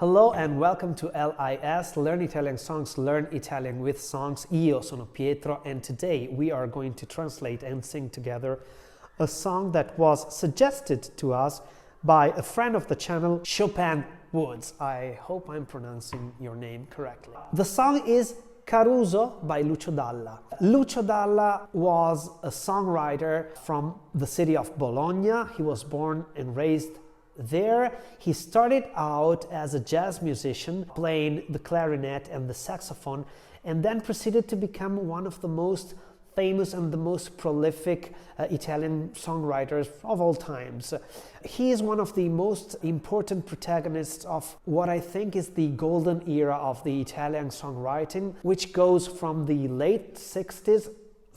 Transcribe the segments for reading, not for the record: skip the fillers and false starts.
Hello and welcome to LIS, Learn Italian Songs, Learn Italian with Songs. Io sono Pietro and today we are going to translate and sing together a song that was suggested to us by a friend of the channel, Chopin Woods. I hope I'm pronouncing your name correctly. The song is Caruso by Lucio Dalla. Lucio Dalla was a songwriter from the city of Bologna. He was born and raised there. He started out as a jazz musician, playing the clarinet and the saxophone, and then proceeded to become one of the most famous and the most prolific Italian songwriters of all times. He is one of the most important protagonists of what I think is the golden era of the Italian songwriting, which goes from the late 60s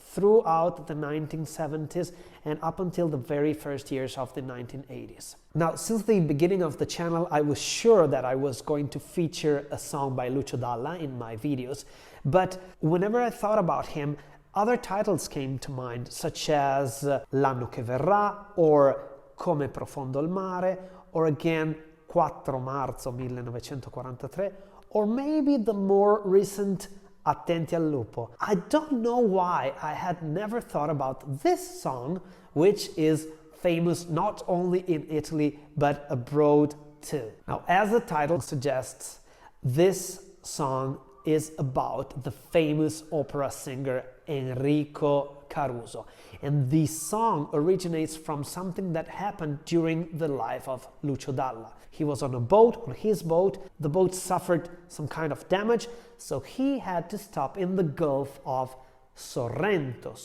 throughout the 1970s and up until the very first years of the 1980s. Now, since the beginning of the channel, I was sure that I was going to feature a song by Lucio Dalla in my videos, but whenever I thought about him, other titles came to mind, such as L'anno che verrà, or Come profondo il mare, or again 4 marzo 1943, or maybe the more recent Attenti al lupo. I don't know why I had never thought about this song, which is famous not only in Italy but abroad too. Now, as the title suggests, this song is about the famous opera singer Enrico Caruso. And the song originates from something that happened during the life of Lucio Dalla. He was on a boat, on his boat. The boat suffered some kind of damage, so he had to stop in the Gulf of Sorrento,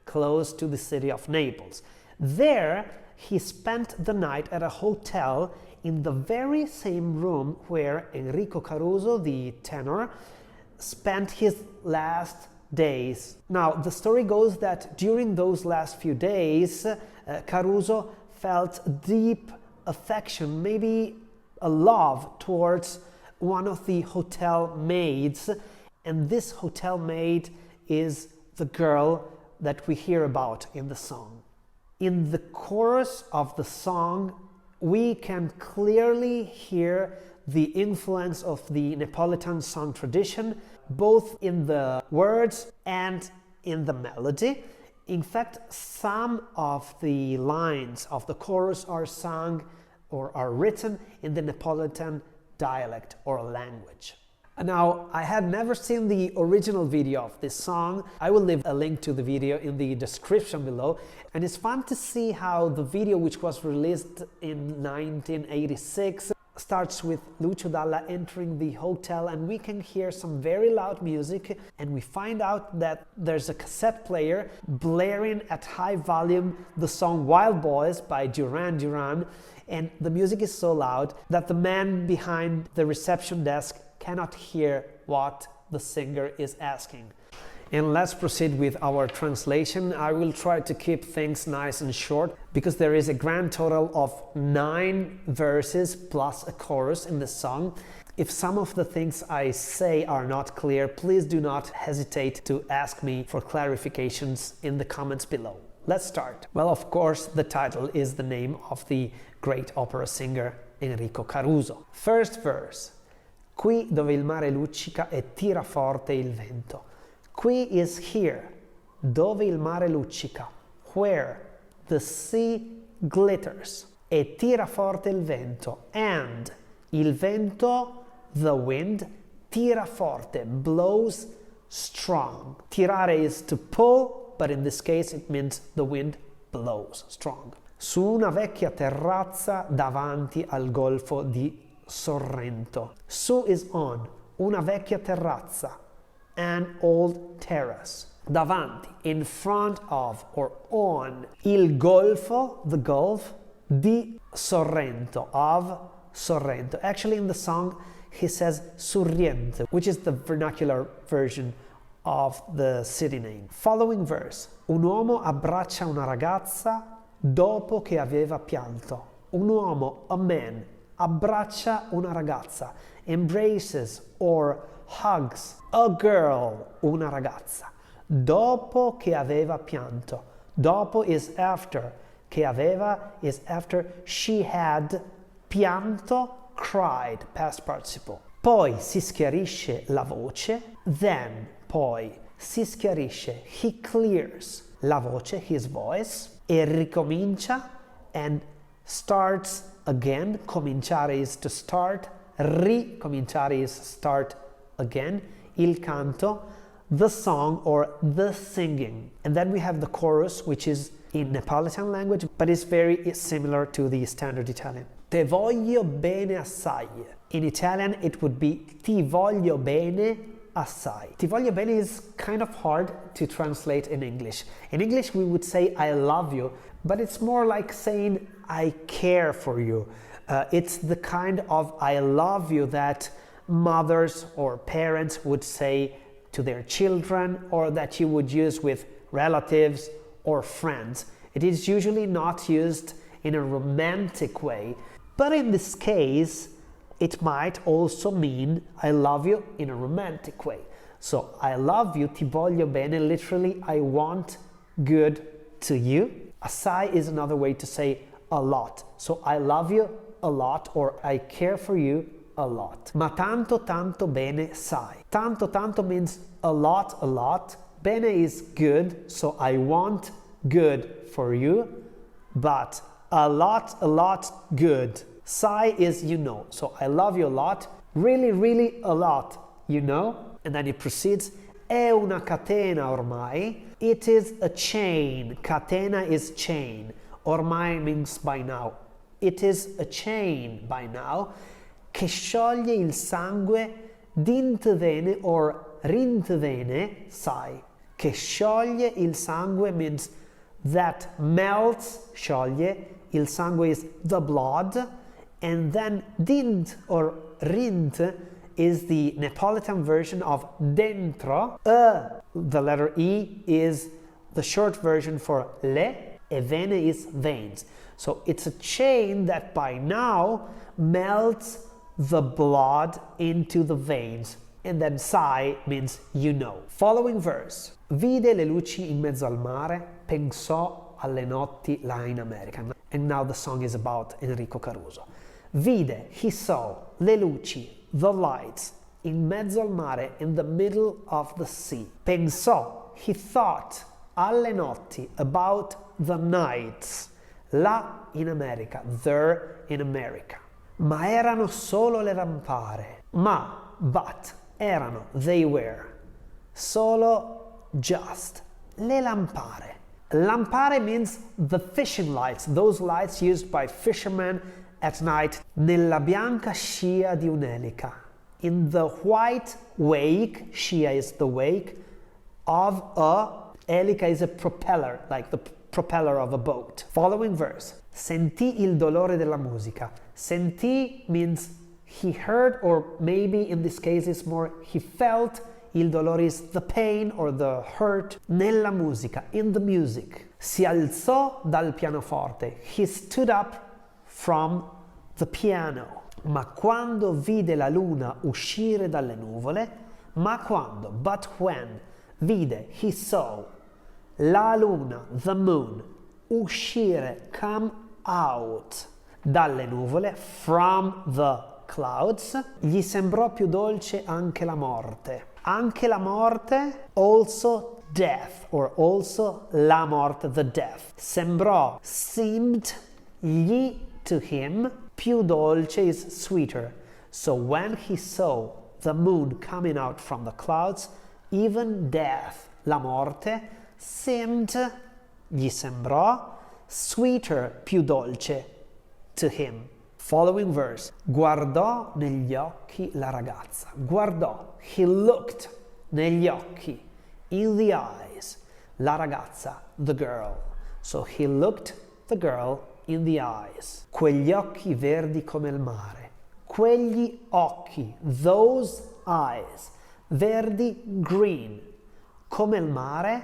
close to the city of Naples. There, he spent the night at a hotel in the very same room where Enrico Caruso, the tenor, spent his last days. Now, the story goes that during those last few days, Caruso felt deep affection, maybe a love towards one of the hotel maids, and this hotel maid is the girl that we hear about in the song. In the chorus of the song, we can clearly hear the influence of the Neapolitan song tradition, both in the words and in the melody. In fact, some of the lines of the chorus are sung or are written in the Neapolitan dialect or language. Now, I had never seen the original video of this song. I will leave a link to the video in the description below. And it's fun to see how the video, which was released in 1986, starts with Lucio Dalla entering the hotel, and we can hear some very loud music, and we find out that there's a cassette player blaring at high volume the song Wild Boys by Duran Duran, and the music is so loud that the man behind the reception desk cannot hear what the singer is asking. And let's proceed with our translation. I will try to keep things nice and short because there is a grand total of 9 verses plus a chorus in the song. If some of the things I say are not clear, please do not hesitate to ask me for clarifications in the comments below. Let's start. Well, of course, the title is the name of the great opera singer Enrico Caruso. First verse. Qui dove il mare luccica e tira forte il vento. Qui is here, dove il mare luccica, where the sea glitters, e tira forte il vento, and il vento, the wind, tira forte, blows strong. Tirare is to pull, but in this case it means the wind blows strong. Su una vecchia terrazza davanti al golfo di Sorrento. Su is on, una vecchia terrazza, an old terrace. Davanti, in front of or on. Il golfo, the gulf, di Sorrento, of Sorrento. Actually, in the song, he says Sorrento, which is the vernacular version of the city name. Following verse. Un uomo abbraccia una ragazza dopo che aveva pianto. Un uomo, a man, abbraccia una ragazza, embraces or hugs a girl, una ragazza, dopo che aveva pianto. Dopo is after, che aveva is after she had, pianto cried, past participle. Poi si schiarisce la voce, then, poi, si schiarisce, he clears la voce, his voice, e ricomincia, and starts again. Cominciare is to start, ricominciare is start again, il canto, the song or the singing. And then we have the chorus, which is in Neapolitan language, but is very similar to the standard Italian. Te voglio bene assai. In Italian, it would be ti voglio bene assai. Ti voglio bene is kind of hard to translate in English. In English, we would say I love you, but it's more like saying I care for you. It's the kind of I love you that mothers or parents would say to their children, or that you would use with relatives or friends. It is usually not used in a romantic way, but in this case, it might also mean I love you in a romantic way. So I love you, ti voglio bene, literally I want good to you. Assai is another way to say a lot. So I love you a lot, or I care for you a lot. Ma tanto tanto bene sai. Tanto tanto means a lot a lot. Bene is good, so I want good for you, but a lot good. Sai is you know, so I love you a lot, really really a lot, you know. And then it proceeds, è una catena ormai. It is a chain. Catena is chain. Ormai means by now. It is a chain by now, che scioglie il sangue dint vene or rint vene, sai. Che scioglie il sangue means that melts, scioglie, il sangue is the blood, and then dint or rint is the Neapolitan version of dentro. The letter E is the short version for le, e vene is veins. So it's a chain that by now melts the blood into the veins. And then sai means you know. Following verse. Vide le luci in mezzo al mare, pensò alle notti là in America. And now the song is about Enrico Caruso. Vide, he saw, le luci, the lights, in mezzo al mare, in the middle of the sea. Pensò, he thought, alle notti, about the nights, là in America, there in America. Ma erano solo le lampare. But, erano, they were. Solo, just, le lampare. Lampare means the fishing lights, those lights used by fishermen at night. Nella bianca scia di un'elica. In the white wake, scia is the wake, of a, elica is a propeller, like the propeller of a boat. Following verse. Sentì il dolore della musica. Sentì means he heard, or maybe in this case it's more he felt. Il dolore is the pain or the hurt. Nella musica, in the music. Si alzò dal pianoforte. He stood up from the piano. Ma quando vide la luna uscire dalle nuvole, but when, vide, he saw, la luna, the moon, uscire, come out, dalle nuvole, from the clouds, gli sembrò più dolce anche la morte. Anche la morte, also death, or also la morte, the death. Sembrò, seemed, gli, to him, più dolce is sweeter. So when he saw the moon coming out from the clouds, even death, la morte, seemed, gli sembrò, sweeter, più dolce, to him. Following verse. Guardò negli occhi la ragazza. Guardò. He looked negli occhi. In the eyes. La ragazza. The girl. So he looked the girl in the eyes. Quegli occhi verdi come il mare. Quegli occhi. Those eyes. Verdi, green. Come il mare.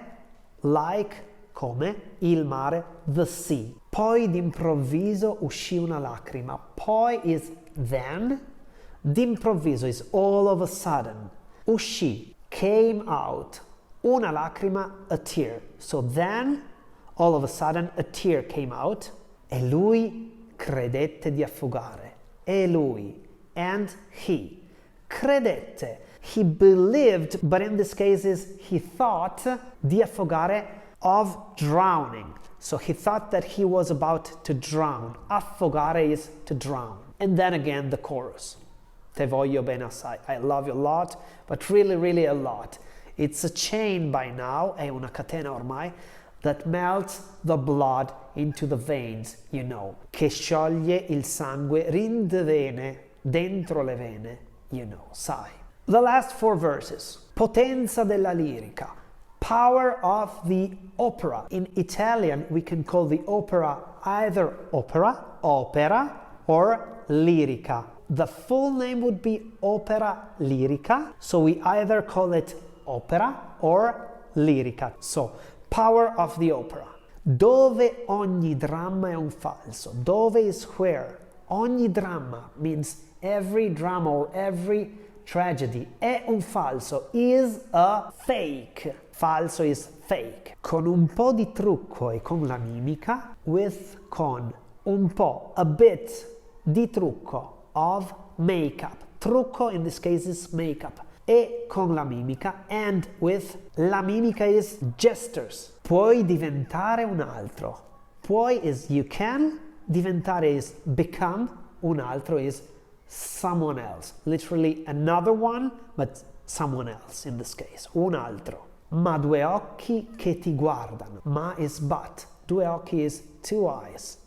Like, come, il mare, the sea. Poi d'improvviso uscì una lacrima. Poi is then. D'improvviso is all of a sudden. Uscì, came out. Una lacrima, a tear. So then, all of a sudden, a tear came out. E lui credette di affogare. e lui, and he. Credette, he believed, but in this case he thought, di affogare, of drowning. So he thought that he was about to drown. Affogare is to drown. And then again the chorus. Te voglio bene assai. I love you a lot, but really, really a lot. It's a chain by now, è una catena ormai, that melts the blood into the veins, you know. Che scioglie il sangue, rinde vene, dentro le vene, you know, sai. The last 4 verses. Potenza della lirica. Power of the opera. In Italian, we can call the opera either opera, or lirica. The full name would be opera lirica, so we either call it opera or lirica. So, power of the opera. Dove ogni dramma è un falso. Dove is where. Ogni dramma means every drama or every tragedy. È un falso, is a fake. Falso is fake. Con un po' di trucco e con la mimica, con un po', a bit di trucco, of makeup. Trucco in this case is makeup. E con la mimica, and with, la mimica is gestures. Puoi diventare un altro. Puoi is you can, diventare is become, un altro is someone else. Literally another one, but someone else in this case. Un altro. Ma due occhi che ti guardano. Ma is but. Due occhi is 2 eyes.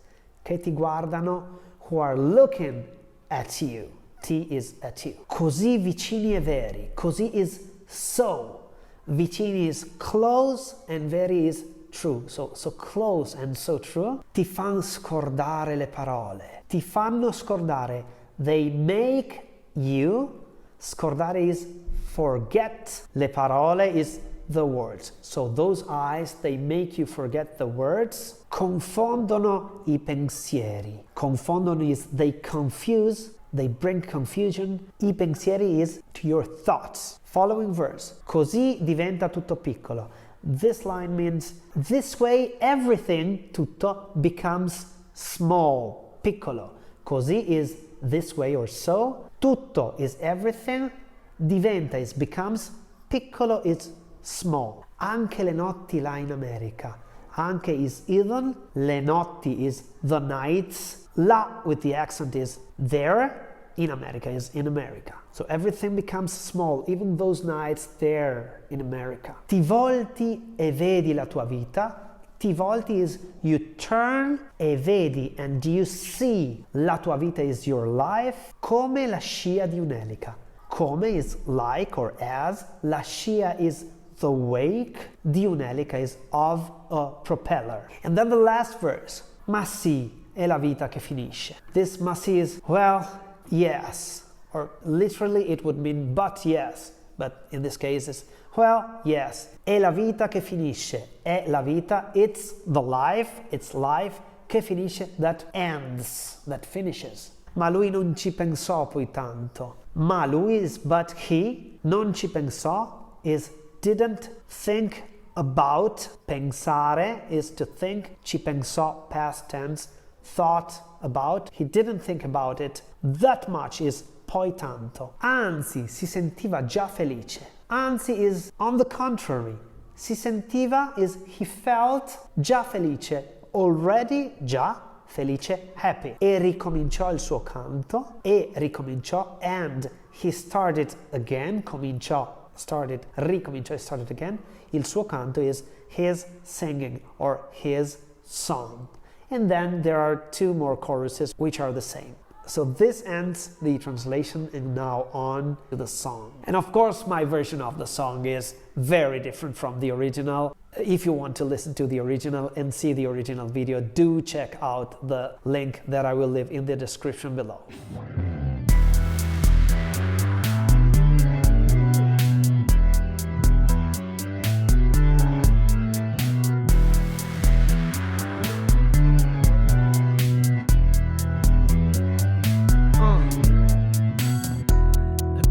Che ti guardano, who are looking at you. T is at you. Così vicini e veri. Così is so. Vicini is close and veri is true. So close and so true. Ti fanno scordare le parole. Ti fanno scordare. They make you. Scordare is forget. Le parole is the words. So those eyes, they make you forget the words. Confondono i pensieri. Confondono is they confuse. They bring confusion. I pensieri is to your thoughts. Following verse. Così diventa tutto piccolo. This line means this way everything, tutto, becomes small. Piccolo. Così is this way or so. Tutto is everything. Diventa is becomes. Piccolo is small. Anche le notti là in America. Anche is even. Le notti is the nights. La with the accent is there. In America is in America. So everything becomes small, even those nights there in America. Ti volti e vedi la tua vita. Ti volti is you turn e vedi and you see. La tua vita is your life. Come la scia di un'elica. Come is like or as. La scia is the wake. Di un'elica is of a propeller. And then the last verse. Ma sì, è la vita che finisce. This ma sì is, well, yes. Or literally it would mean but yes. But in this case it's, well, yes. È la vita che finisce. È la vita, it's the life, it's life, che finisce, that ends, that finishes. Ma lui non ci pensò poi tanto. Ma lui is but he, non ci pensò is didn't think about. Pensare is to think. Ci pensò, past tense. Thought about. He didn't think about it that much is poi tanto. Anzi, si sentiva già felice. Anzi is on the contrary. Si sentiva is he felt già felice. Already, già, felice, happy. E ricominciò il suo canto. E ricominciò and he started again. Cominciò, started, ricominciò, started again. Il suo canto is his singing or his song. And then there are 2 more choruses which are the same. So this ends the translation and now on to the song. And of course my version of the song is very different from the original. If you want to listen to the original and see the original video, do check out the link that I will leave in the description below.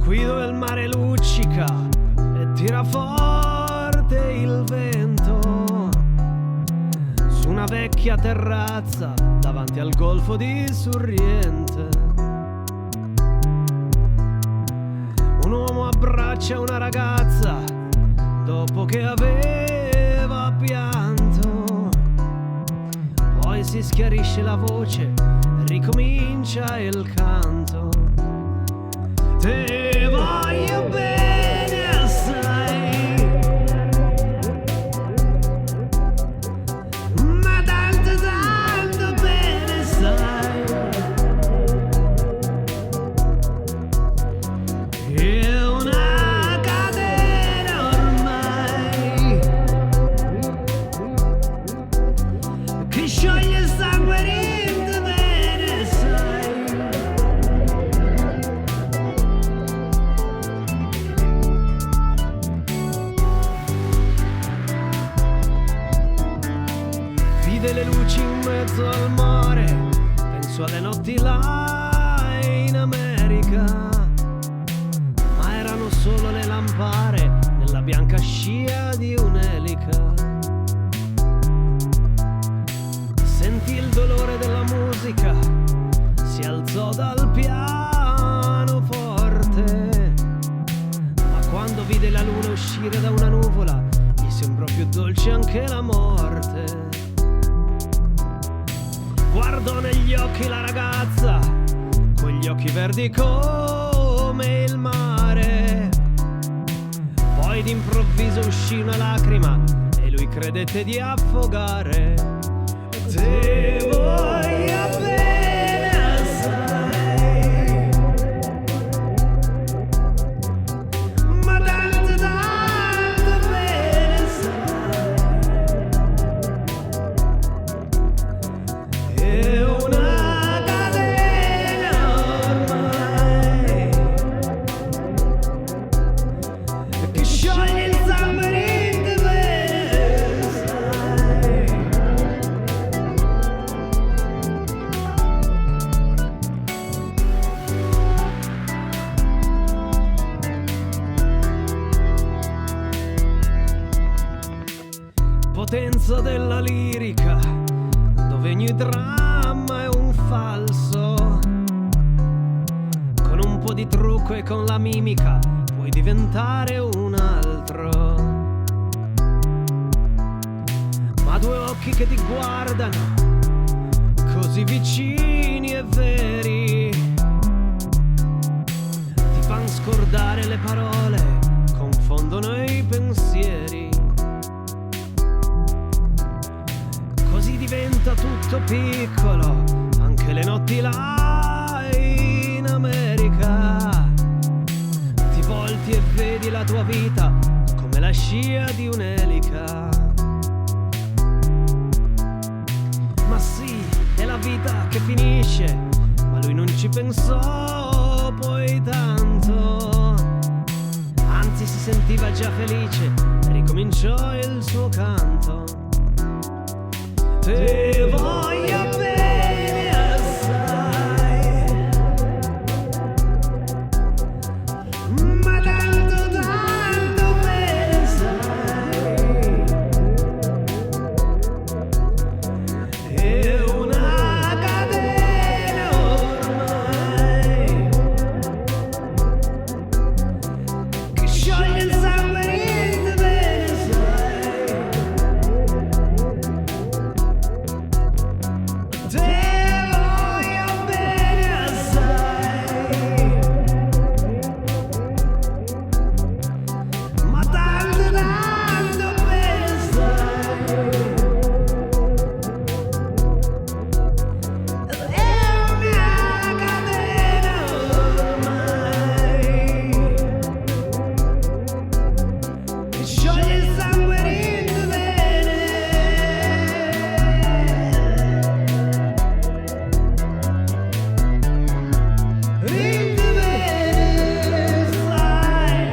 Qui dove il mare luccica e tira forte il vento, su una vecchia terrazza davanti al golfo di Sorrente, c'è una ragazza, dopo che aveva pianto, poi si schiarisce la voce, ricomincia il canto. Te voglio bene assai, ma tanto tanto bene sai, è una catena ormai che scioglie il sangue rinde bene sai. Vide le luci in mezzo al mare, penso alle notti là in America, ma erano solo le lampare nella bianca scia di un'elica. Sentì il dolore della musica, si alzò dal pianoforte, ma quando vide la luna uscire da una nuvola, gli sembrò più dolce anche la morte. Guardò negli occhi la ragazza, con gli occhi verdi come il mare, poi d'improvviso uscì una lacrima e lui credette di affogare. Te voglio bene assai, ma tanto tanto bene sai, è una catena ormai che scioglie il sangue rinde bene sai. Potenza della lirica, dove ogni dramma è un falso. Con un po' di trucco e con la mimica puoi diventare un altro. Ma due occhi che ti guardano, così vicini e veri, ti fan scordare le parole, confondono i pensieri. Così diventa tutto piccolo, anche le notti là in America. Ti volti e vedi la tua vita come la scia di un'elica. Ma sì, è la vita che finisce, ma lui non ci pensò poi tanto. Anzi, si sentiva già felice, ricominciò il suo canto. Te voglio bene assai, ma tanto tanto bene sai, è una catena ormai che scioglie il sangue rinde bene sai. Te voglio bene assai, ma tanto tanto bene sai, è una catena ormai che scioglie il sangue rinde bene. Rinde bene sai.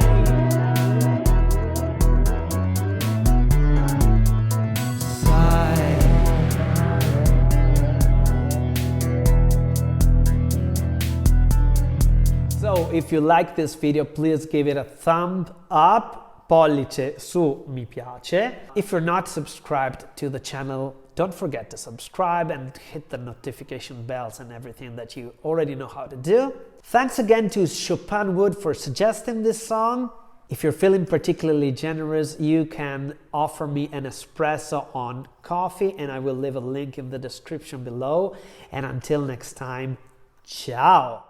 Sai. So, if you like this video, please give it a thumb up, pollice su mi piace. If you're not subscribed to the channel, don't forget to subscribe and hit the notification bells and everything that you already know how to do. Thanks again to Chopin Wood for suggesting this song. If you're feeling particularly generous, you can offer me an espresso on coffee, and I will leave a link in the description below. And until next time, ciao!